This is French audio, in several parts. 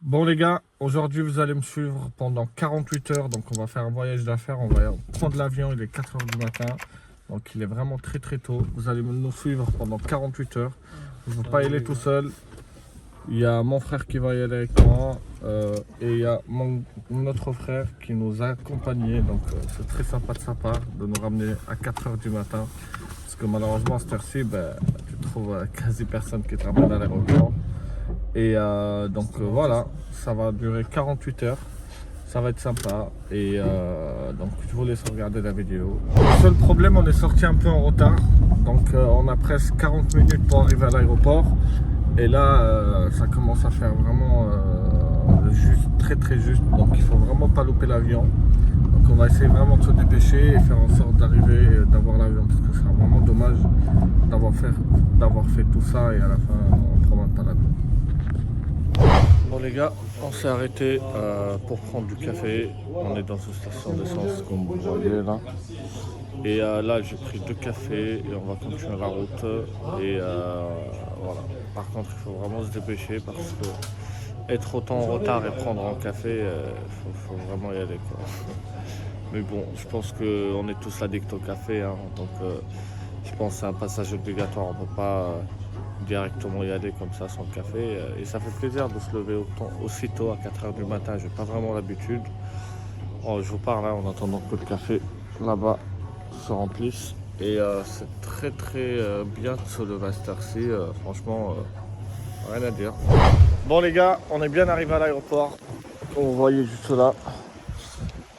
Bon les gars, aujourd'hui vous allez me suivre pendant 48 heures, donc on va faire un voyage d'affaires, on va prendre l'avion, il est 4 heures du matin, donc il est vraiment très tôt. Vous allez nous suivre pendant 48 heures, je ne veux pas y aller tout seul, il y a mon frère qui va y aller avec moi et il y a mon autre frère qui nous a accompagnés, donc c'est très sympa de sa part de nous ramener à 4 heures du matin, parce que malheureusement à cette heure-ci, tu trouves quasi personne qui te ramène à l'aéroport. Et voilà, ça va durer 48 heures, ça va être sympa. Et donc je vous laisse regarder la vidéo. Le seul problème, on est sorti un peu en retard, donc on a presque 40 minutes pour arriver à l'aéroport. Et là, ça commence à faire vraiment juste, très juste, donc il faut vraiment pas louper l'avion. Donc on va essayer vraiment de se dépêcher et faire en sorte d'arriver, d'avoir l'avion, parce que ce sera vraiment dommage d'avoir fait tout ça et à la fin on prend même pas l'avion. Bon les gars, on s'est arrêté pour prendre du café. On est dans une station d'essence comme vous voyez là. Et là j'ai pris 2 cafés et on va continuer la route. Et voilà. Par contre il faut vraiment se dépêcher parce que être autant en retard et prendre un café, faut vraiment y aller quoi. Mais bon, je pense qu'on est tous addicts au café, hein, donc je pense que c'est un passage obligatoire. On ne peut pas directement y aller comme ça sans le café. Et ça fait plaisir de se lever aussitôt à 4 heures du matin. J'ai pas vraiment l'habitude. Oh, je vous parle là en attendant que le café là-bas se remplisse. Et c'est très bien de se lever à cette heure-ci. Franchement, rien à dire. Bon les gars, on est bien arrivé à l'aéroport. Comme vous voyez juste là.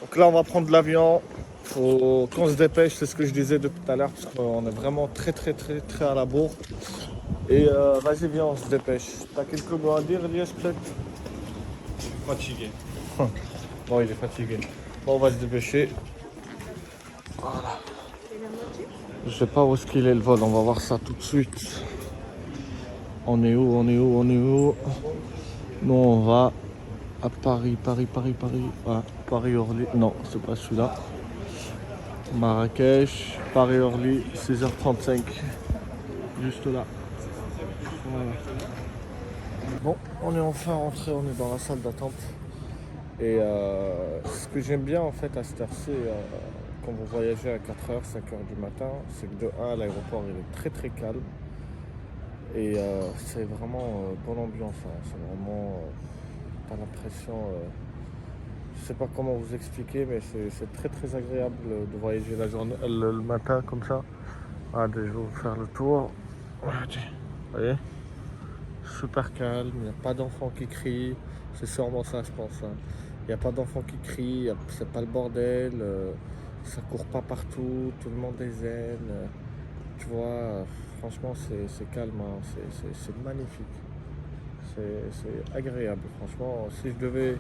Donc là on va prendre l'avion. Faut qu'on se dépêche, c'est ce que je disais depuis tout à l'heure, parce qu'on est vraiment très à la bourre. Et vas-y, viens, on se dépêche. T'as quelques mots à dire, Elias, peut-être? Fatigué. Bon, il est fatigué. Bon, on va se dépêcher. Voilà. Je sais pas où est-ce qu'il est le vol, on va voir ça tout de suite. On est où? Nous, on va à Paris. Ah, Paris-Orly. Non, c'est pas celui-là. Marrakech, Paris-Orly, 6h35. Juste là. Voilà. Bon, on est enfin rentré, on est dans la salle d'attente. Et ce que j'aime bien en fait à cette heure-ci, quand vous voyagez à 4h, 5h du matin, c'est que de 1 l'aéroport il est très calme. Et c'est vraiment bonne ambiance, hein. C'est vraiment, t'as l'impression, je sais pas comment vous expliquer, mais c'est très agréable de voyager la journée, le matin comme ça. Allez, je vais vous faire le tour. Vous voyez? Super calme, il n'y a pas d'enfants qui crient, c'est sûrement ça je pense, hein. Il n'y a pas d'enfants qui crient, c'est pas le bordel, ça court pas partout, tout le monde est zen, tu vois, franchement c'est calme, hein. C'est magnifique, c'est agréable, franchement. Si je devais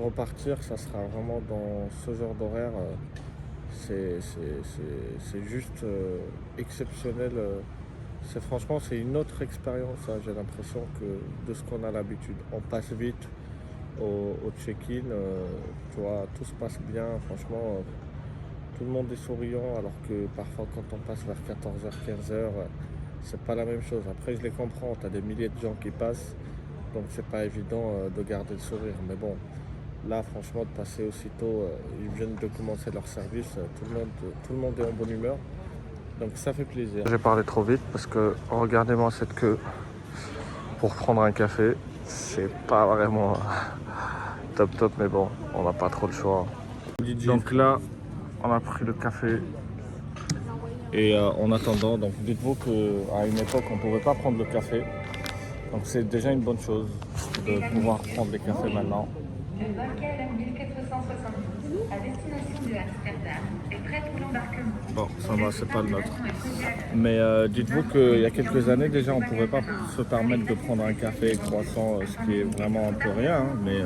repartir, ça sera vraiment dans ce genre d'horaire, c'est juste exceptionnel. Franchement, c'est une autre expérience, hein, j'ai l'impression, que de ce qu'on a l'habitude. On passe vite au check-in, tu vois, tout se passe bien, franchement, tout le monde est souriant, alors que parfois quand on passe vers 14h, 15h, c'est pas la même chose. Après, je les comprends, tu as des milliers de gens qui passent, donc c'est pas évident de garder le sourire. Mais bon, là, franchement, de passer aussitôt, ils viennent de commencer leur service, tout le monde est en bonne humeur. Donc ça fait plaisir. J'ai parlé trop vite parce que regardez-moi cette queue pour prendre un café. C'est pas vraiment top, mais bon, on n'a pas trop le choix. Donc là, on a pris le café. Et en attendant, donc dites-vous qu'à une époque, on ne pouvait pas prendre le café. Donc c'est déjà une bonne chose de pouvoir prendre les cafés maintenant. Le vol KLM 1472 à destination de Amsterdam est prêt pour l'embarquement. Bon, ça va, c'est pas le nôtre. Mais dites-vous qu'il y a quelques années déjà, on ne pouvait pas se permettre de prendre un café croissant, ce qui est vraiment un peu rien, hein, mais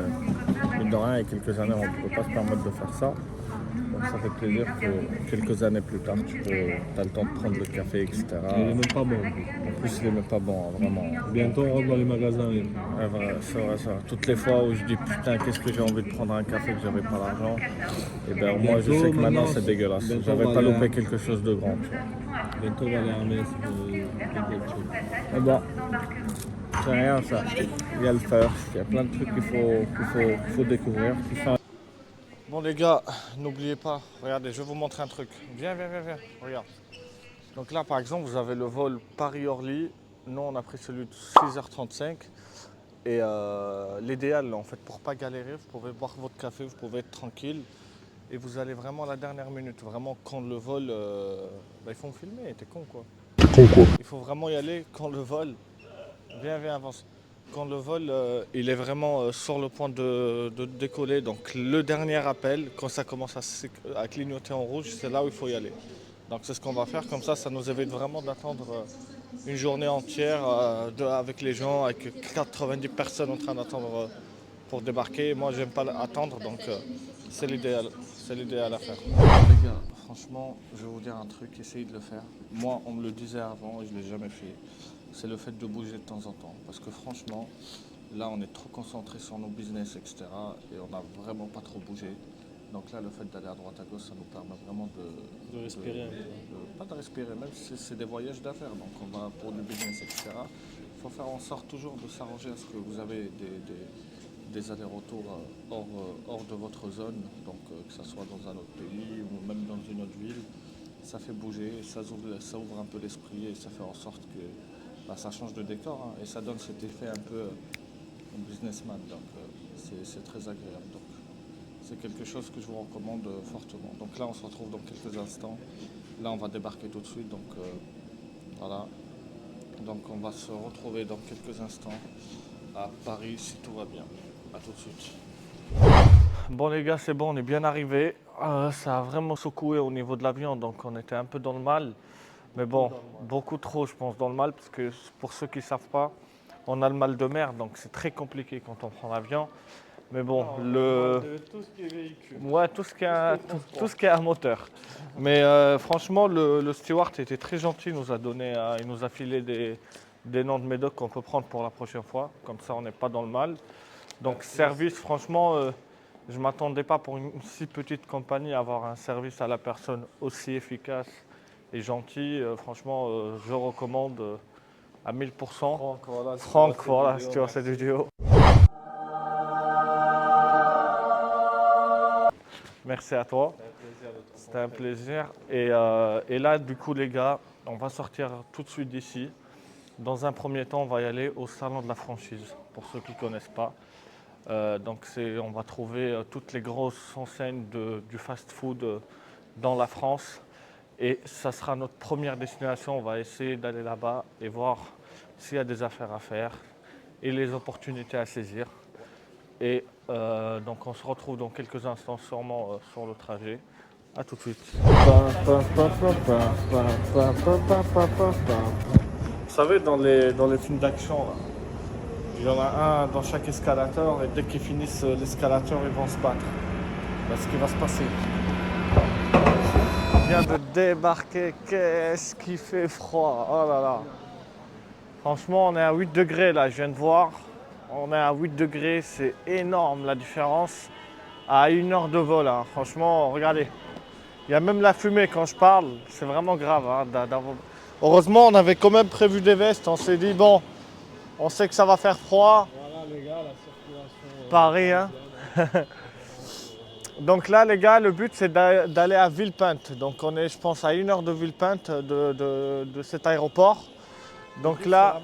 mine de rien, il y a quelques années, on ne pouvait pas se permettre de faire ça. Donc ça fait plaisir que quelques années plus tard, tu as le temps de prendre le café, etc. Il est même pas bon. En plus, il n'est même pas bon, hein, vraiment. Bientôt on rentre dans les magasins. Ouais, c'est vrai, ça. Toutes les fois où je dis putain, qu'est-ce que j'ai envie de prendre un café, que j'avais pas l'argent, et bien moi je sais que maintenant c'est dégueulasse. J'avais pas loupé quelque chose de grand. Tu vois. Bientôt on va aller à Metz. Mais bon, C'est rien ça. Il y a le first, il y a plein de trucs qu'il faut découvrir. Bon les gars, n'oubliez pas, regardez, je vais vous montrer un truc. Viens, regarde. Donc là par exemple, vous avez le vol Paris-Orly. Nous on a pris celui de 6h35. Et l'idéal en fait, pour pas galérer, vous pouvez boire votre café, vous pouvez être tranquille. Et vous allez vraiment à la dernière minute, vraiment quand le vol, il faut me filmer, t'es con quoi. Il faut vraiment y aller quand le vol, viens avance. Quand le vol il est vraiment sur le point de décoller, donc le dernier appel, quand ça commence à clignoter en rouge, c'est là où il faut y aller. Donc c'est ce qu'on va faire, comme ça nous évite vraiment d'attendre une journée entière avec les gens, avec 90 personnes en train d'attendre pour débarquer. Moi j'aime pas attendre, donc c'est l'idéal à faire. Les gars, franchement, je vais vous dire un truc, essayez de le faire. Moi on me le disait avant et je ne l'ai jamais fait. C'est le fait de bouger de temps en temps. Parce que franchement, là on est trop concentré sur nos business, etc. Et on n'a vraiment pas trop bougé. Donc là, le fait d'aller à droite à gauche, ça nous permet vraiment De respirer un peu. pas de respirer, même si c'est des voyages d'affaires. Donc on va pour du business, etc. Il faut faire en sorte toujours de s'arranger à ce que vous avez des allers-retours hors de votre zone. Donc que ce soit dans un autre pays ou même dans une autre ville. Ça fait bouger, ça ouvre un peu l'esprit et ça fait en sorte que ça change de décor, hein, et ça donne cet effet un peu businessman. Donc c'est très agréable. Donc, c'est quelque chose que je vous recommande fortement. Donc là, on se retrouve dans quelques instants. Là, on va débarquer tout de suite. Donc voilà. Donc on va se retrouver dans quelques instants à Paris si tout va bien. A tout de suite. Bon les gars, c'est bon, on est bien arrivé. Ça a vraiment secoué au niveau de l'avion, donc on était un peu dans le mal. Mais bon, beaucoup trop, je pense, dans le mal, parce que pour ceux qui ne savent pas, on a le mal de mer, donc c'est très compliqué quand on prend l'avion. Mais bon, tout ce qui est véhicule. ouais, tout ce qui est un moteur. Mais franchement, le steward était très gentil, il nous a filé des noms de médocs qu'on peut prendre pour la prochaine fois. Comme ça, on n'est pas dans le mal. Donc service, franchement, je ne m'attendais pas pour une si petite compagnie à avoir un service à la personne aussi efficace et gentil. Franchement, je recommande à 1000%. Franck, voilà, si tu vois cette vidéo. Merci à toi. C'était un plaisir. Et là, du coup, les gars, on va sortir tout de suite d'ici. Dans un premier temps, on va y aller au salon de la franchise, pour ceux qui ne connaissent pas. Donc on va trouver toutes les grosses enseignes du fast-food dans la France. Et ça sera notre première destination. On va essayer d'aller là-bas et voir s'il y a des affaires à faire et les opportunités à saisir. Et donc on se retrouve dans quelques instants sûrement sur le trajet. A tout de suite. Vous savez, dans les films d'action, là, il y en a un dans chaque escalator et dès qu'ils finissent l'escalator, ils vont se battre. Ben, ce qui va se passer. On vient de débarquer, qu'est-ce qui fait froid, oh là là. Franchement, on est à 8 degrés là, je viens de voir. On est à 8 degrés, c'est énorme la différence. À 1 heure de vol, hein. Franchement, regardez. Il y a même la fumée quand je parle, c'est vraiment grave. Hein, Heureusement, on avait quand même prévu des vestes, on s'est dit, bon, on sait que ça va faire froid. Voilà les gars, la circulation. Paris, hein. Donc là, les gars, le but c'est d'aller à Villepinte. Donc on est, je pense, à 1 heure de Villepinte de cet aéroport. Donc là,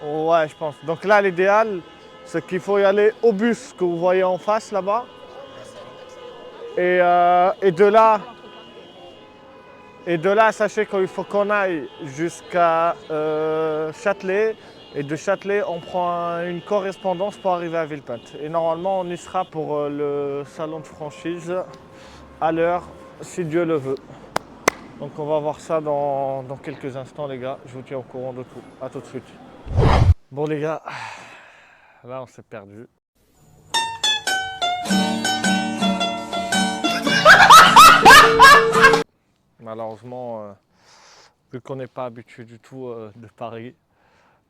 ouais, je pense. Donc là, l'idéal, c'est qu'il faut y aller au bus que vous voyez en face là-bas. Et de là, sachez qu'il faut qu'on aille jusqu'à Châtelet. Et de Châtelet, on prend une correspondance pour arriver à Villepinte. Et normalement, on y sera pour le salon de franchise à l'heure, si Dieu le veut. Donc on va voir ça dans quelques instants, les gars. Je vous tiens au courant de tout. A tout de suite. Bon, les gars, là, on s'est perdu. Malheureusement, vu qu'on n'est pas habitué du tout de Paris,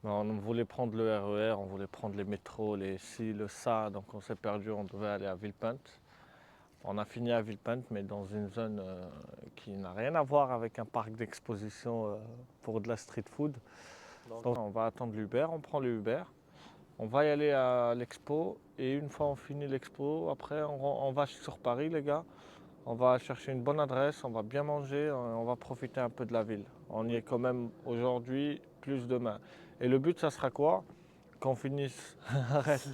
on voulait prendre le RER, on voulait prendre les métros, les ci, le ça, donc on s'est perdu, on devait aller à Villepinte. On a fini à Villepinte, mais dans une zone qui n'a rien à voir avec un parc d'exposition pour de la street food. Donc on va attendre l'Uber, on prend le Uber. On va y aller à l'expo et une fois on finit l'expo, après on va sur Paris les gars. On va chercher une bonne adresse, on va bien manger, on va profiter un peu de la ville. On y est quand même aujourd'hui, plus demain. Et le but, ça sera quoi? Qu'on finisse. Arrête.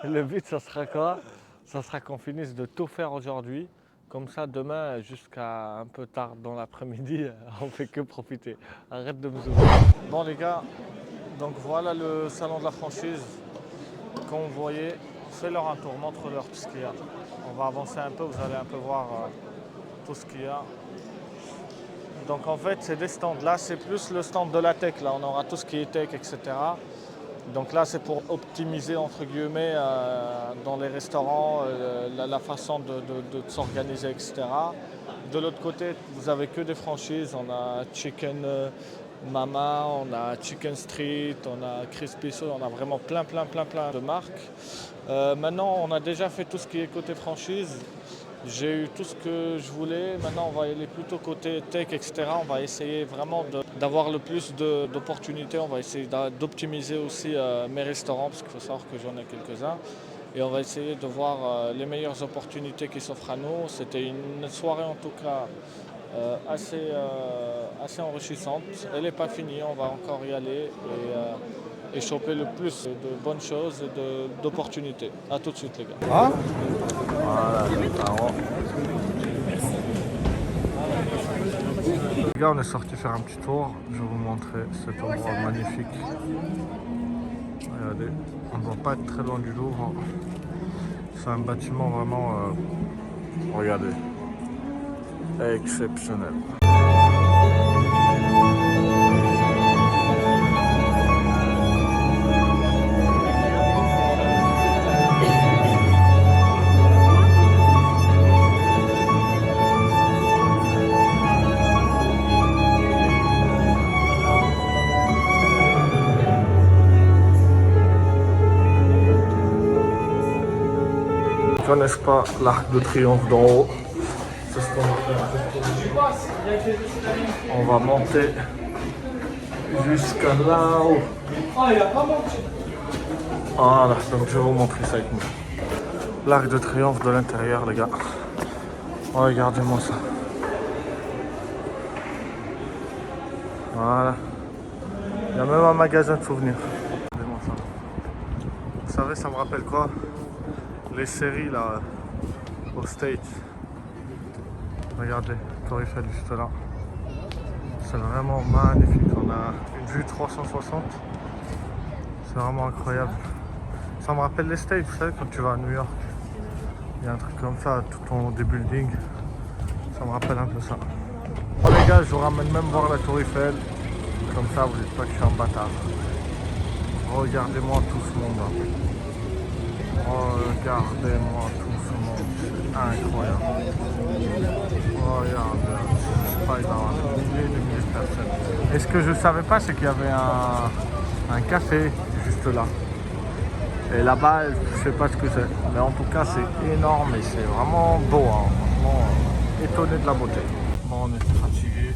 Le but, ça sera quoi? Ça sera qu'on finisse de tout faire aujourd'hui. Comme ça, demain, jusqu'à un peu tard dans l'après-midi, on fait que profiter. Arrête de me zoomer. Bon, les gars, donc voilà le salon de la franchise. Comme vous voyez, fais-leur un tour, montre-leur tout ce qu'il y a. On va avancer un peu, vous allez un peu voir tout ce qu'il y a. Donc en fait, c'est des stands. Là, c'est plus le stand de la tech. Là, on aura tout ce qui est tech, etc. Donc là, c'est pour optimiser, entre guillemets, dans les restaurants, la façon de s'organiser, etc. De l'autre côté, vous avez que des franchises. On a Chicken Mama, on a Chicken Street, on a Crispy Soul, on a vraiment plein de marques. Maintenant, on a déjà fait tout ce qui est côté franchise. J'ai eu tout ce que je voulais. Maintenant, on va aller plutôt côté tech, etc. On va essayer vraiment d'avoir le plus d'opportunités. On va essayer d'optimiser aussi mes restaurants, parce qu'il faut savoir que j'en ai quelques-uns. Et on va essayer de voir les meilleures opportunités qui s'offrent à nous. C'était une soirée en tout cas assez enrichissante. Elle n'est pas finie, on va encore y aller et choper le plus de bonnes choses et d'opportunités. A tout de suite les gars. Ah voilà, les gars, on est sorti faire un petit tour. Je vais vous montrer cet endroit magnifique. Regardez, on ne doit pas être très loin du Louvre. C'est un bâtiment vraiment, regardez, exceptionnel. Ils ne connaissent pas l'Arc de Triomphe d'en haut. C'est ce qu'on va faire. On va monter jusqu'à là-haut. Voilà, donc je vais vous montrer ça avec nous. L'Arc de Triomphe de l'intérieur, les gars. Regardez-moi ça. Voilà. Il y a même un magasin de souvenirs. Regardez-moi ça. Vous savez, ça me rappelle quoi? Les séries là, au States. Regardez, Tour Eiffel juste là. C'est vraiment magnifique. On a une vue 360. C'est vraiment incroyable. Ça me rappelle les States, vous savez, quand tu vas à New York. Il y a un truc comme ça tout en haut des buildings. Ça me rappelle un peu ça. Bon les gars, je vous ramène même voir la Tour Eiffel. Comme ça, vous dites pas que je suis un bâtard. Regardez-moi tout ce monde là. Regardez-moi tout ce monde, c'est incroyable. Regardez, Spider-Man, milliers de personnes. Et ce que je ne savais pas, c'est qu'il y avait un café juste là. Et là-bas, je ne sais pas ce que c'est. Mais en tout cas, c'est énorme et c'est vraiment beau. Hein. Franchement, étonné de la beauté. Bon, on est fatigué.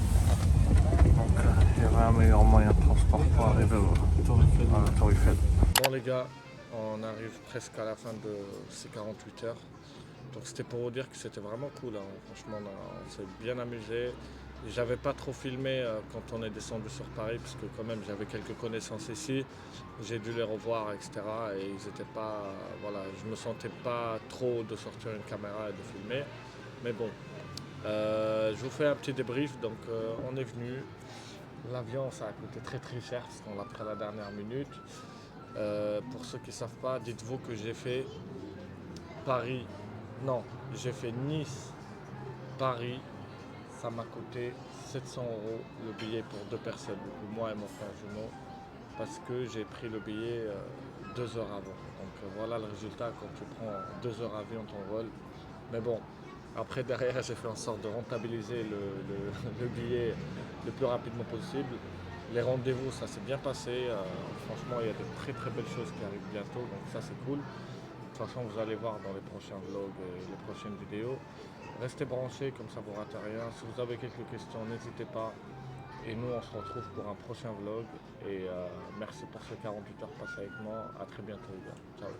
Donc, il y avait un meilleur moyen de transport pour arriver au Tour Eiffel. Bon, les gars. On arrive presque à la fin de ces 48 heures. Donc c'était pour vous dire que c'était vraiment cool. Hein. Franchement, on s'est bien amusé. J'avais pas trop filmé quand on est descendu sur Paris, parce que quand même j'avais quelques connaissances ici. J'ai dû les revoir, etc. Et ils étaient pas. Voilà, je me sentais pas trop de sortir une caméra et de filmer. Mais bon, je vous fais un petit débrief. Donc on est venu. L'avion, ça a coûté très cher parce qu'on l'a pris à la dernière minute. Pour ceux qui ne savent pas, dites-vous que j'ai fait Paris, non, j'ai fait Nice, Paris, ça m'a coûté 700 € le billet pour 2 personnes, donc moi et mon frère jumeau, parce que j'ai pris le billet 2 heures avant. Donc voilà le résultat quand tu prends 2 heures avion ton vol. Mais bon, après derrière j'ai fait en sorte de rentabiliser le billet le plus rapidement possible. Les rendez-vous, ça s'est bien passé. Franchement, il y a de très belles choses qui arrivent bientôt, donc ça c'est cool. De toute façon, vous allez voir dans les prochains vlogs et les prochaines vidéos. Restez branchés, comme ça vous ratez rien. Si vous avez quelques questions, n'hésitez pas. Et nous, on se retrouve pour un prochain vlog. Et merci pour ces 48 heures passées avec moi. À très bientôt les gars. Ciao.